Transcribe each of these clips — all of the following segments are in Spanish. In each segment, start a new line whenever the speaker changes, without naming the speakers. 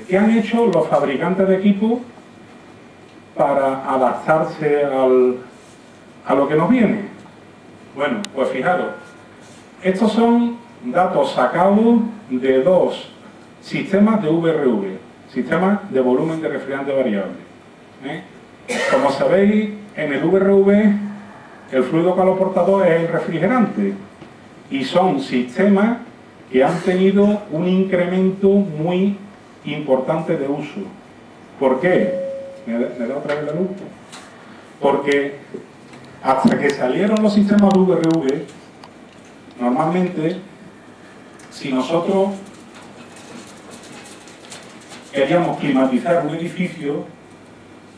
¿qué han hecho los fabricantes de equipo para adaptarse a lo que nos viene? Bueno, pues fijaros, estos son datos sacados de dos sistemas de VRV, sistemas de volumen de refrigerante variable. Como sabéis, en el VRV el fluido caloportador es el refrigerante y son sistemas que han tenido un incremento muy importante de uso. ¿Por qué? ¿Me da otra vez la luz? Porque hasta que salieron los sistemas VRV, normalmente, si nosotros queríamos climatizar un edificio,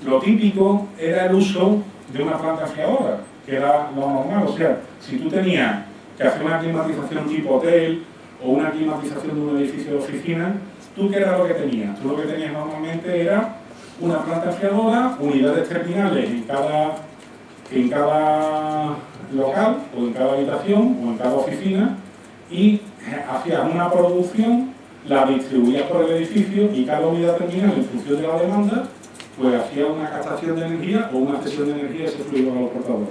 lo típico era el uso de una planta enfriadora, que era lo normal. O sea, si tú tenías que hacer una climatización tipo hotel o una climatización de un edificio de oficina, ¿tú qué era lo que tenías? Tú lo que tenías normalmente era una planta enfriadora, unidades terminales en cada local o en cada habitación o en cada oficina, y hacías una producción, la distribuías por el edificio y cada unidad terminal, en función de la demanda, pues hacía una captación de energía o una cesión de energía a ese fluido caloportador.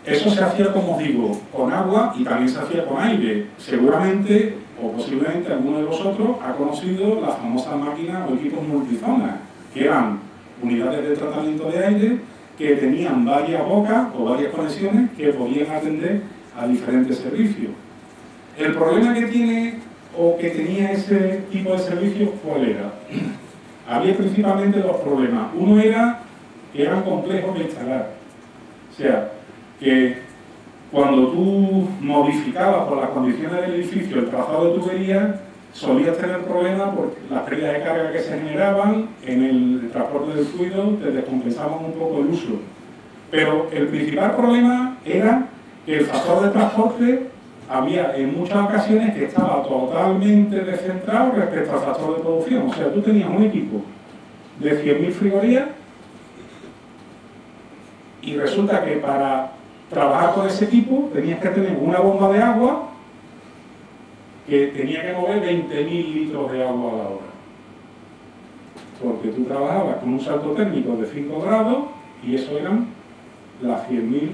Eso se hacía, como os digo, con agua y también se hacía con aire. Seguramente, o posiblemente alguno de vosotros ha conocido las famosas máquinas o equipos multizonas, que eran unidades de tratamiento de aire que tenían varias bocas o varias conexiones que podían atender a diferentes servicios. El problema que tiene o que tenía ese tipo de servicios, ¿cuál era? Había principalmente dos problemas. Uno era que eran complejos de instalar. O sea, que cuando tú modificabas por las condiciones del edificio el trazado de tubería, solías tener problemas por las pérdidas de carga que se generaban en el transporte del fluido, te descompensaban un poco el uso. Pero el principal problema era que el factor de transporte había en muchas ocasiones que estaba totalmente descentrado respecto al factor de producción. O sea, tú tenías un equipo de 100.000 frigorías y resulta que para trabajar con ese equipo tenías que tener una bomba de agua que tenía que mover 20.000 litros de agua a la hora. Porque tú trabajabas con un salto térmico de 5 grados y eso eran las 100.000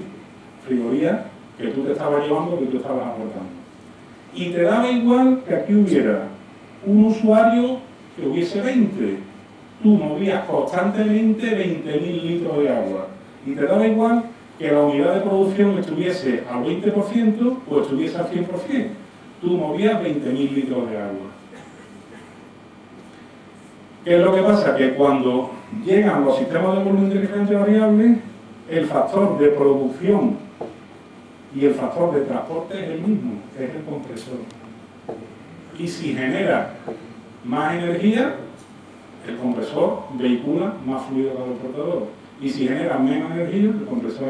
frigorías que tú te estabas llevando, que tú estabas aportando. Y te daba igual que aquí hubiera un usuario que hubiese 20. Tú movías constantemente 20.000 litros de agua. Y te daba igual que la unidad de producción estuviese al 20% o estuviese al 100%. Tú movías 20.000 litros de agua. ¿Qué es lo que pasa? Que cuando llegan los sistemas de volumen de refrigerante variable, el factor de producción y el factor de transporte es el mismo, es el compresor. Y si genera más energía, el compresor vehicula más fluido caloportador. Y si genera menos energía, el compresor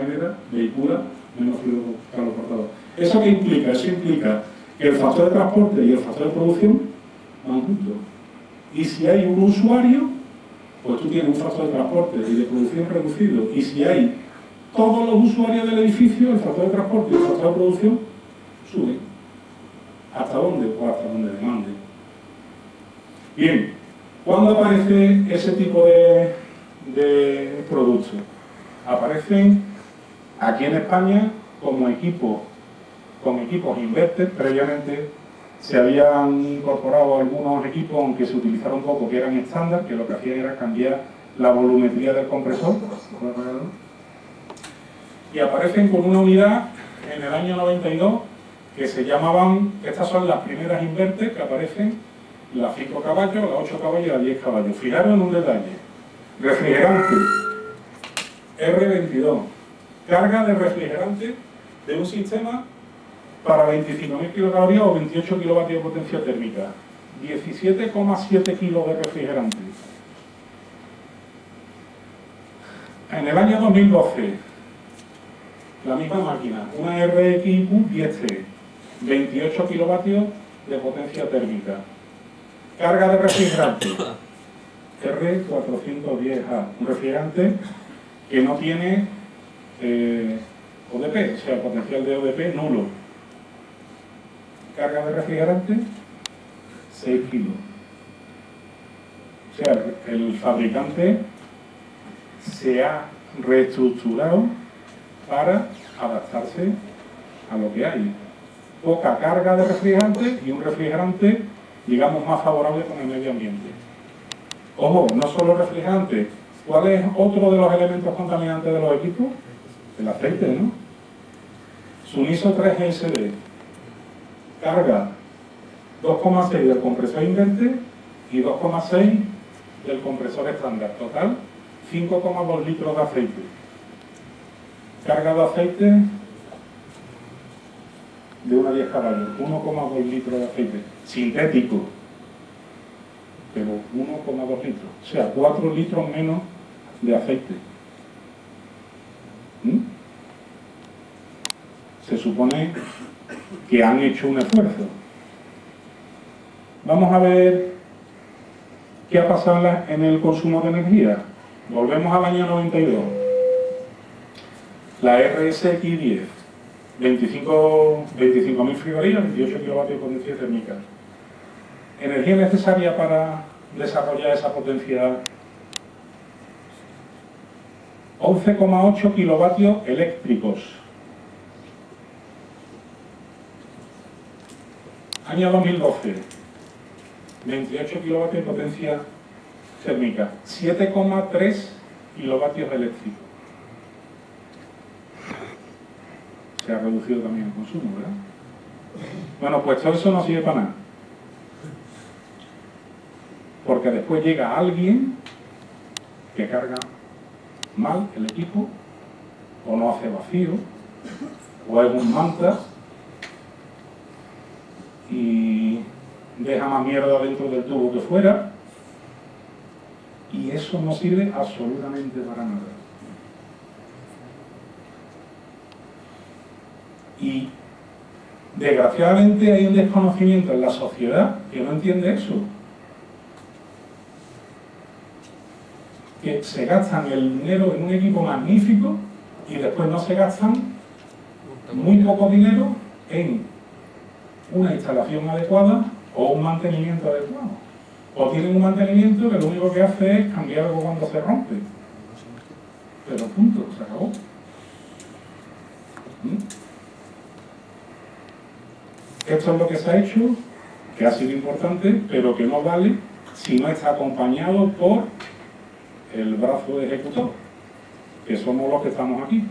vehicula menos fluido caloportador. ¿Eso qué implica? Eso implica que el factor de transporte y el factor de producción van juntos. Y si hay un usuario, pues tú tienes un factor de transporte y de producción reducido. Y si hay todos los usuarios del edificio, el factor de transporte y el factor de producción suben. ¿Hasta dónde? Pues hasta donde demande. Bien, ¿cuándo aparece ese tipo de productos? Aparecen aquí en España como equipos, con equipos inverter. Previamente se habían incorporado algunos equipos, aunque se utilizaron poco, que eran estándar, que lo que hacían era cambiar la volumetría del compresor. Y aparecen con una unidad en el año 92 que se llamaban, estas son las primeras inverter que aparecen, las 5 caballos, las 8 caballos y las 10 caballos. Fijaros en un detalle: refrigerante R22, carga de refrigerante de un sistema para 25.000 kilocalorías o 28 kilovatios de potencia térmica, 17,7 kilos de refrigerante. En el año 2012, la misma máquina, una RXQ 10C, 28 kilovatios de potencia térmica. Carga de refrigerante R410A, un refrigerante que no tiene ODP, o sea, potencial de ODP nulo. Carga de refrigerante 6 kilos. O sea, el fabricante se ha reestructurado para adaptarse a lo que hay. Poca carga de refrigerante y un refrigerante, digamos, más favorable con el medio ambiente. Ojo, no solo refrigerante. ¿Cuál es otro de los elementos contaminantes de los equipos? El aceite, ¿no? Suniso 3 GSD. Carga 2,6 del compresor inverter y 2,6 del compresor estándar. Total, 5,2 litros de aceite. Carga de aceite de una 10 caballos, 1,2 litros de aceite. Sintético, pero 1,2 litros. O sea, 4 litros menos de aceite. Se supone que han hecho un esfuerzo. Vamos a ver qué ha pasado en el consumo de energía. Volvemos al año 92. La RSX10, 25.000 frigorías, 28 kilovatios de potencia térmica. Energía necesaria para desarrollar esa potencia: 11,8 kilovatios eléctricos. Año 2012, 28 kilovatios de potencia térmica, 7,3 kilovatios eléctricos. Se ha reducido también el consumo, ¿verdad? Bueno, pues todo eso no sirve para nada. Porque después llega alguien que carga mal el equipo, o no hace vacío, o es un manta y deja más mierda dentro del tubo que fuera, y eso no sirve absolutamente para nada. Y desgraciadamente hay un desconocimiento en la sociedad que no entiende eso. Que se gastan el dinero en un equipo magnífico y después no se gastan muy poco dinero en una instalación adecuada o un mantenimiento adecuado. O tienen un mantenimiento que lo único que hace es cambiar algo cuando se rompe. Pero punto, se acabó. Esto es lo que se ha hecho, que ha sido importante, pero que no vale si no está acompañado por el brazo de ejecutor, que somos los que estamos aquí.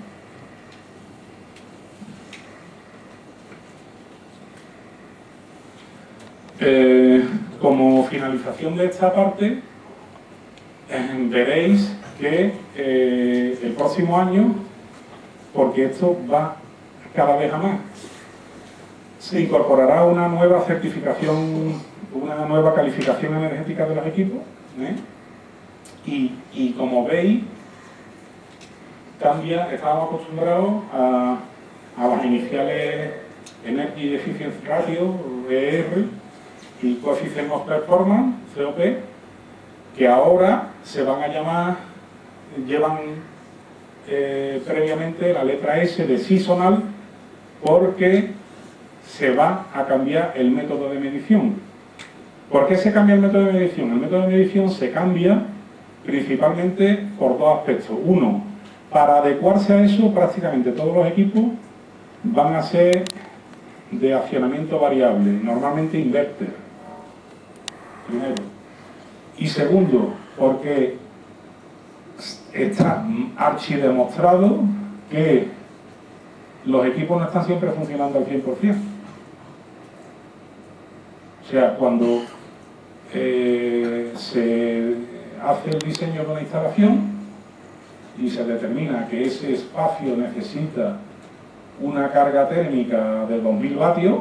Como finalización de esta parte, veréis que el próximo año, porque esto va cada vez a más, se incorporará una nueva certificación, una nueva calificación energética de los equipos, y como veis, cambia. Estábamos acostumbrados a las iniciales Energy Efficiency Ratio, ER, y Coefficient of Performance, COP, que ahora se van a llamar, llevan previamente la letra S de seasonal, porque se va a cambiar el método de medición. ¿Por qué se cambia el método de medición? El método de medición se cambia principalmente por dos aspectos. Uno, para adecuarse a eso, prácticamente todos los equipos van a ser de accionamiento variable, normalmente inverter. Primero. Y segundo, porque está archidemostrado que los equipos no están siempre funcionando al 100%. O sea, cuando se hace el diseño de una instalación y se determina que ese espacio necesita una carga térmica de 2000 vatios,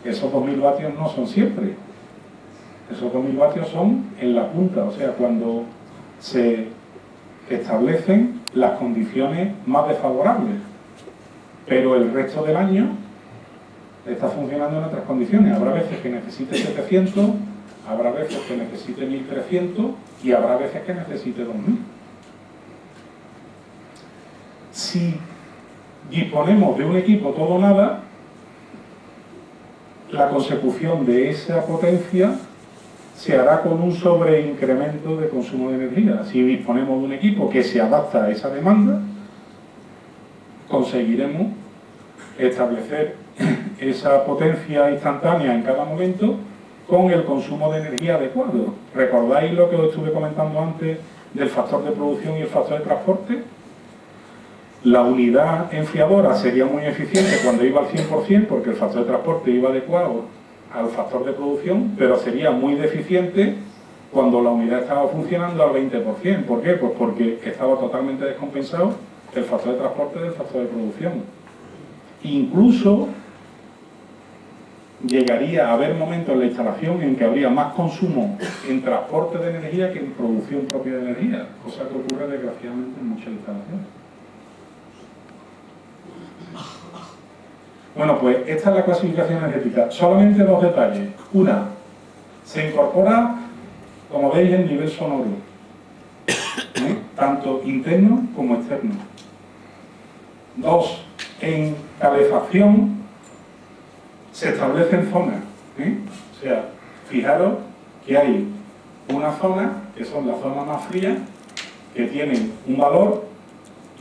esos 2000 vatios no son siempre. Esos 2000 vatios son en la punta, o sea, cuando se establecen las condiciones más desfavorables. Pero el resto del año está funcionando en otras condiciones. Habrá veces que necesite 700, habrá veces que necesite 1300 y habrá veces que necesite 2000. Si disponemos de un equipo todo o nada, la consecución de esa potencia se hará con un sobreincremento de consumo de energía. Si disponemos de un equipo que se adapta a esa demanda, conseguiremos establecer esa potencia instantánea en cada momento con el consumo de energía adecuado. ¿Recordáis lo que os estuve comentando antes del factor de producción y el factor de transporte? La unidad enfriadora sería muy eficiente cuando iba al 100% porque el factor de transporte iba adecuado al factor de producción, pero sería muy deficiente cuando la unidad estaba funcionando al 20%. ¿Por qué? Pues porque estaba totalmente descompensado el factor de transporte del factor de producción. Incluso llegaría a haber momentos en la instalación en que habría más consumo en transporte de energía que en producción propia de energía, cosa que ocurre desgraciadamente en muchas instalaciones. Bueno, pues esta es la clasificación energética. Solamente dos detalles. Una, se incorpora, como veis, el nivel sonoro, tanto interno como externo. Dos, en calefacción se establecen zonas. O sea, fijaros que hay una zona, que son las zonas más frías, que tienen un valor,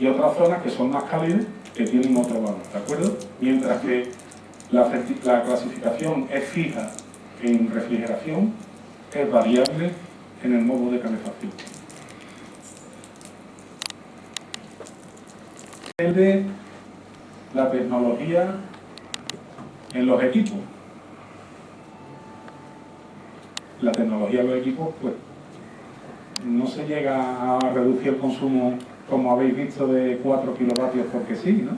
y otras zonas que son más cálidas, que tienen otro valor, ¿de acuerdo? Mientras que la clasificación es fija en refrigeración, es variable en el modo de calefacción. El de la tecnología en los equipos. La tecnología en los equipos, pues, no se llega a reducir el consumo, como habéis visto, de 4 kilovatios porque sí, ¿no?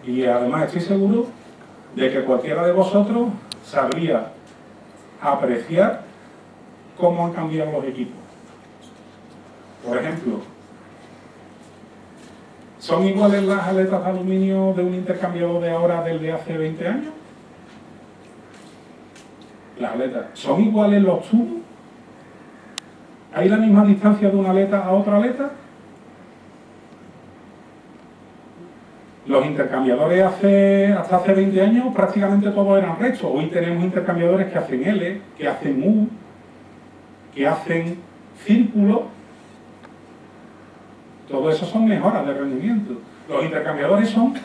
Y además estoy seguro de que cualquiera de vosotros sabría apreciar cómo han cambiado los equipos. Por ejemplo, ¿son iguales las aletas de aluminio de un intercambiador de ahora del de hace 20 años? Las aletas. ¿Son iguales los tubos? ¿Hay la misma distancia de una aleta a otra aleta? Los intercambiadores hasta hace 20 años prácticamente todos eran rectos. Hoy tenemos intercambiadores que hacen L, que hacen U, que hacen círculo. Todo eso son mejoras de rendimiento. Los intercambiadores son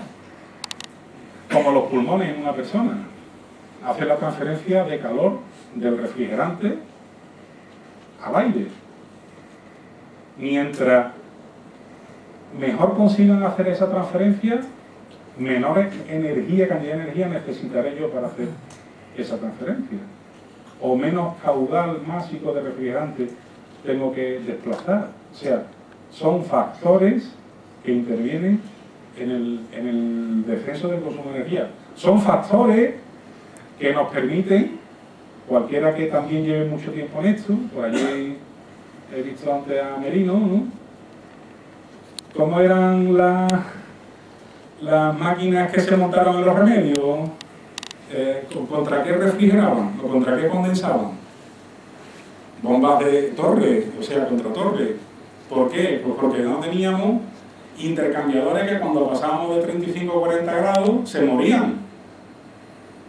como los pulmones en una persona. Hacen la transferencia de calor del refrigerante al aire. Mientras mejor consigan hacer esa transferencia, menor cantidad de energía necesitaré yo para hacer esa transferencia. O menos caudal másico de refrigerante tengo que desplazar. O sea, son factores que intervienen en el descenso del consumo de energía. Son factores que nos permiten, cualquiera que también lleve mucho tiempo en esto, por allí he visto antes a Merino, ¿no? ¿Cómo eran las máquinas que se montaron en los remedios? ¿Contra qué refrigeraban? ¿O contra qué condensaban? Bombas de torre, o sea, contra torre. ¿Por qué? Pues porque no teníamos intercambiadores que cuando pasábamos de 35 a 40 grados se morían.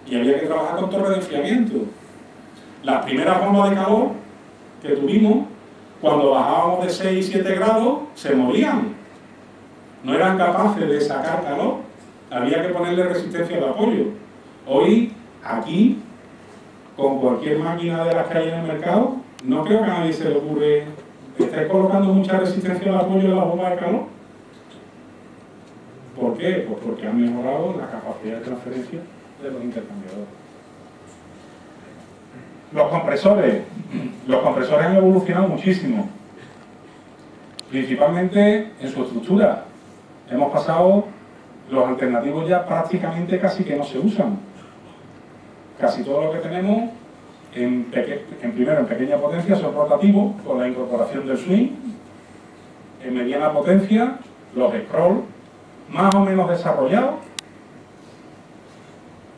Y había que trabajar con torres de enfriamiento. Las primeras bombas de calor que tuvimos, cuando bajábamos de 6 y 7 grados, se morían. No eran capaces de sacar calor, había que ponerle resistencia de apoyo. Hoy, aquí, con cualquier máquina de las que hay en el mercado, no creo que a nadie se le ocurre, ¿estáis colocando mucha resistencia de apoyo en la bomba de calor? ¿Por qué? Pues porque han mejorado la capacidad de transferencia de los intercambiadores. Los compresores han evolucionado muchísimo, principalmente en su estructura. Hemos pasado, los alternativos ya prácticamente casi que no se usan. Casi todo lo que tenemos, primero en pequeña potencia, son rotativos, con la incorporación del swing. En mediana potencia, los scroll, más o menos desarrollados.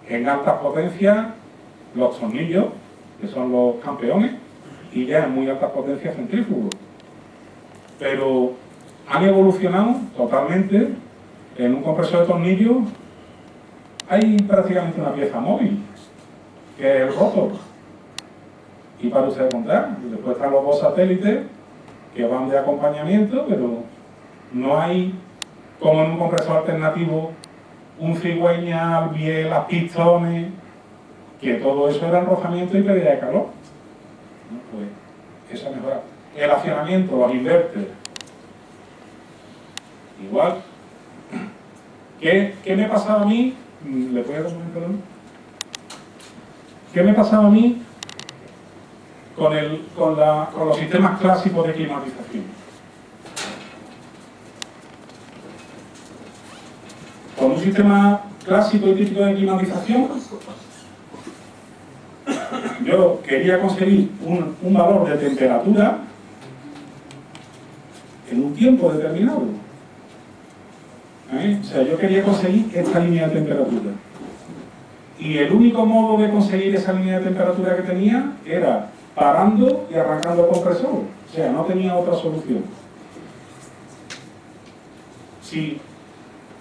En altas potencias, los tornillos, que son los campeones, y ya en muy altas potencias, centrífugos. Pero han evolucionado totalmente. En un compresor de tornillos hay prácticamente una pieza móvil, que es el rotor. y para usted contar. Después están los dos satélites que van de acompañamiento, pero no hay, como en un compresor alternativo, un cigüeñal, bielas, pistones, que todo eso era rozamiento y pérdida de calor. Pues esa mejora. El accionamiento, los inverters. Igual. ¿Qué me pasaba a mí? ¿Le puedo dar un perdón? ¿Qué me pasaba a mí con los sistemas clásicos de climatización? Con un sistema clásico y típico de climatización, yo quería conseguir un valor de temperatura en un tiempo determinado. O sea, yo quería conseguir esta línea de temperatura. Y el único modo de conseguir esa línea de temperatura que tenía era parando y arrancando el compresor. O sea, no tenía otra solución. Si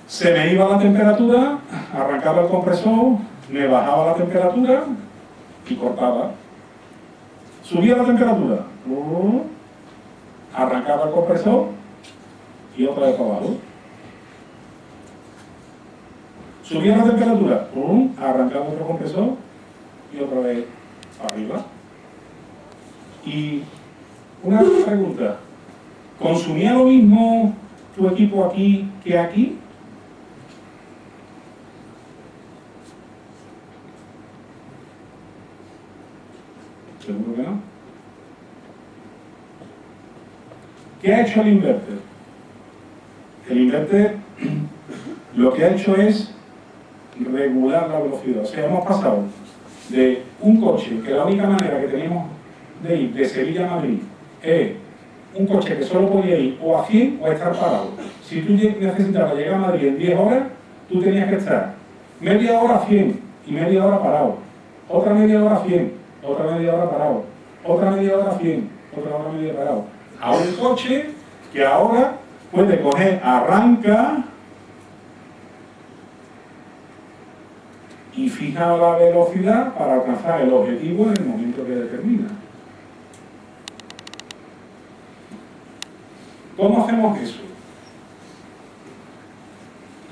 se me iba la temperatura, arrancaba el compresor, me bajaba la temperatura y cortaba. Subía la temperatura, arrancaba el compresor y otra vez para abajo. Subía la temperatura, arrancaba otro compresor y otra vez para arriba. Y una pregunta, ¿consumía lo mismo tu equipo aquí que aquí? Seguro que no. ¿Qué ha hecho el inverter? El inverter lo que ha hecho es regular la velocidad. O sea, hemos pasado de un coche que la única manera que teníamos de ir de Sevilla a Madrid es un coche que solo podía ir o a 100 o a estar parado. Si tú necesitabas llegar a Madrid en 10 horas, tú tenías que estar media hora a 100 y media hora parado, otra media hora a 100, otra media hora parado, otra media hora a 100, otra hora media parado. A un coche que ahora puede coger, arranca y fija la velocidad para alcanzar el objetivo en el momento que determina. ¿Cómo hacemos eso?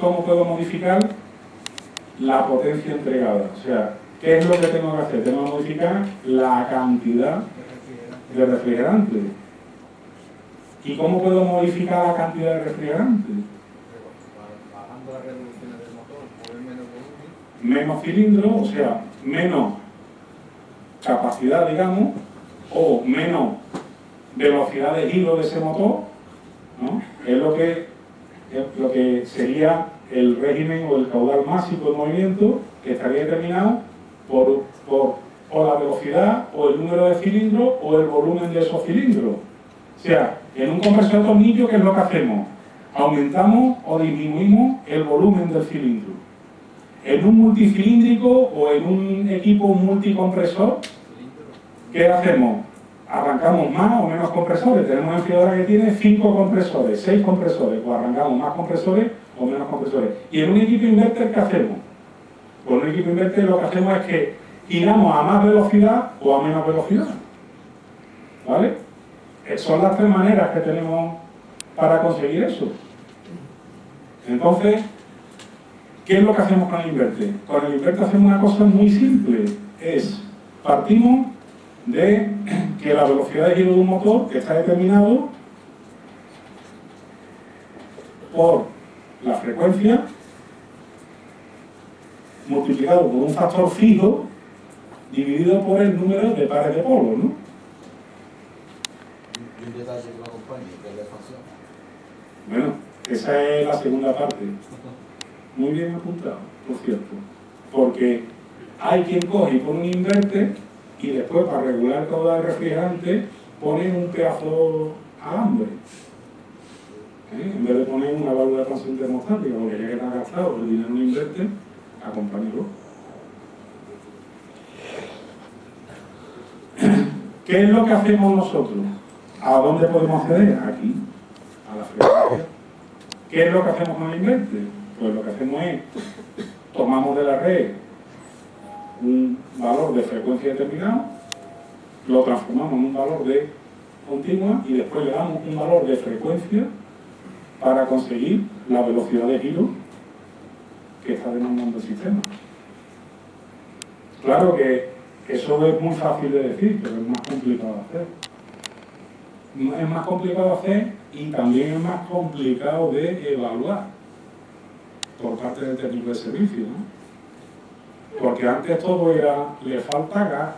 ¿Cómo puedo modificar la potencia entregada? O sea, ¿qué es lo que tengo que hacer? Tengo que modificar la cantidad de refrigerante. ¿Y cómo puedo modificar la cantidad de refrigerante?
Bajando las revoluciones del motor, mover menos volumen.
Menos cilindros, o sea, menos capacidad, digamos, o menos velocidad de giro de ese motor, ¿no? Es lo que sería el régimen o el caudal máximo de movimiento, que estaría determinado por la velocidad o el número de cilindros o el volumen de esos cilindros. O sea, en un compresor de tornillo, ¿qué es lo que hacemos? Aumentamos o disminuimos el volumen del cilindro. En un multicilíndrico o en un equipo multicompresor, ¿qué hacemos? Arrancamos más o menos compresores. Tenemos una enfriadora que tiene 5 compresores, 6 compresores, o arrancamos más compresores o menos compresores. Y en un equipo inverter, ¿qué hacemos? Con un equipo inverter lo que hacemos es que giramos a más velocidad o a menos velocidad. ¿Vale? Son las 3 maneras que tenemos para conseguir eso. Entonces, ¿qué es lo que hacemos con el inverter? Con el inverter hacemos una cosa muy simple. Partimos de que la velocidad de giro de un motor está determinado por la frecuencia multiplicado por un factor fijo dividido por el número de pares de polos, ¿no?
Y un detalle que lo acompaña, que es la expansión.
Bueno, esa es la segunda parte. Muy bien apuntado, por cierto. Porque hay quien coge y pone un inverter y después, para regular el caudal de refrigerante, pone un pedazo alambre. En vez de poner una válvula de expansión termostática, porque ya que está gastado el dinero en un inverter, acompáñalo. ¿Qué es lo que hacemos nosotros? ¿A dónde podemos acceder? Aquí, a la frecuencia. ¿Qué es lo que hacemos con el inverter? Pues lo que hacemos es, tomamos de la red un valor de frecuencia determinado, lo transformamos en un valor de continua y después le damos un valor de frecuencia para conseguir la velocidad de giro que está demandando el sistema. Claro que eso es muy fácil de decir, pero es más complicado de hacer. Es más complicado de hacer y también es más complicado de evaluar por parte del técnico de servicio, ¿no? Porque antes todo era, le falta gas,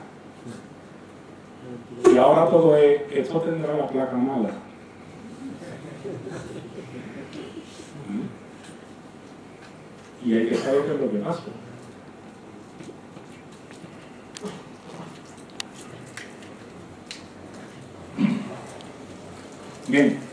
y ahora todo es, esto tendrá la placa mala. Y hay que saber qué es lo que pasa. Bien.